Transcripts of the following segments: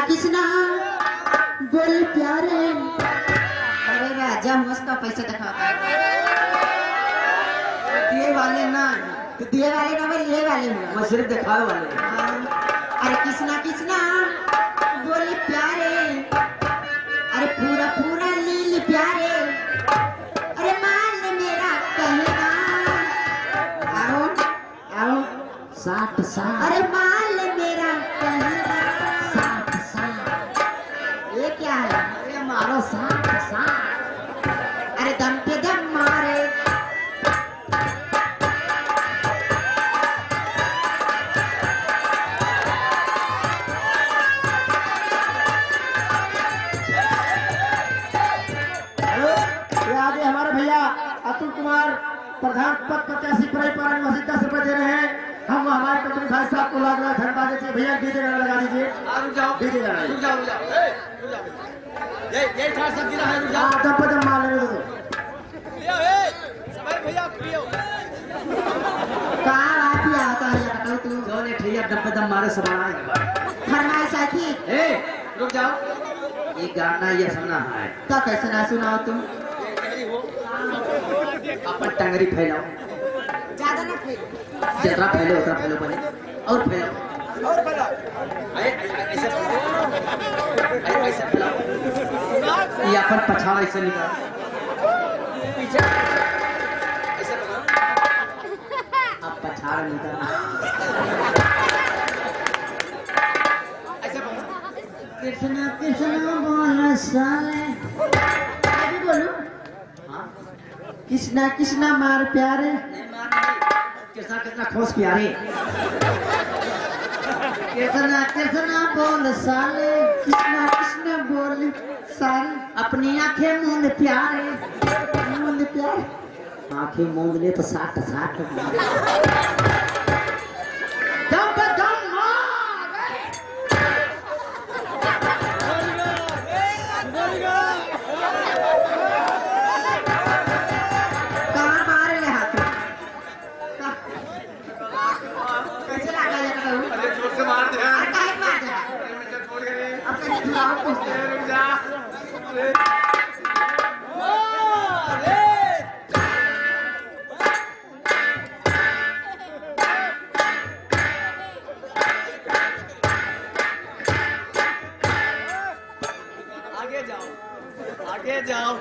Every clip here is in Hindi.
किसना बोल प्यारे। अरे राजा मस्त पैसा दिखाता है। दिए वाले ना, तो दिए वाले ना भाई, ये वाले हुआ। मैं सिर्फ दिखावे वाले। अरे किसना किसना बोल प्यारे, अरे पूरा पूरा लील प्यारे, अरे मान मेरा कहना। आओ आओ 60 अरे मान मेरा कहना। 60 ये क्या है? अरे मारो 60। अरे दम पे दम मारे। आगे हमारे भैया अतुल कुमार प्रधान पद प्रत्याशी परिपालन मस्जिद 10 रुपए दे रहे हैं। हम हमारे कंपनी भाई साहब को लाख लाख धन्यवाद देते हैं। भैया डीजे गाना लगा दीजिए। डीजे गाना ये चार सब्जी रहा है। रुक जाओ दम पे दम मार लेने दो। भैया पियो। कहाँ आप ही आता है बताओ तू। जो ने ठैया दम पे दम मारे समाना फरमाइश आई थी ए रुक जाओ। ये गाना ये सुनना है तो कैसे ना सुनाओ तुम। अपन टंगरी फैलाओ। ज्यादा ना फेंक। जितना फैलो उतना फैलो पहले और फैलाओ। और पहला ऐसे फैलाओ। ये अपन पछाड़ ऐसे निकाल पीछे ऐसे अब पछाड़ निकाल। कृष्णा कृष्णा बोल साले। अभी बोलूं हाँ कृष्णा कृष्णा मार प्यारे। नहीं मार नहीं। कृष्णा कृष्णा खोस प्यारे। कृष्णा कृष्णा बोल साले, कृष्णा कृष्णा बोल साले, अपनी आंखें मूंद प्यारे। मूंद प्यारे। आंखें मूंद ले तो 60 दम पे दम मार। कहाँ मारे ले हाथ में? कैसे लगा ये करूँ? अरे जोर से मार दे। अरे काहे मार दे? मैं छोड़ गए। अब कैसे छुड़ाऊं तुझसे? रुक जा। आगे जाओ आगे जाओ।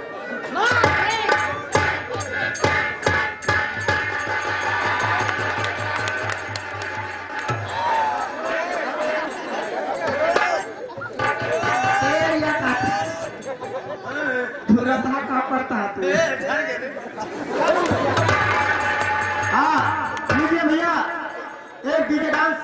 शेर या काटा? पूरा कहाँ पड़ता है तू। हाँ लीजिए भैया एक डीजे डांस।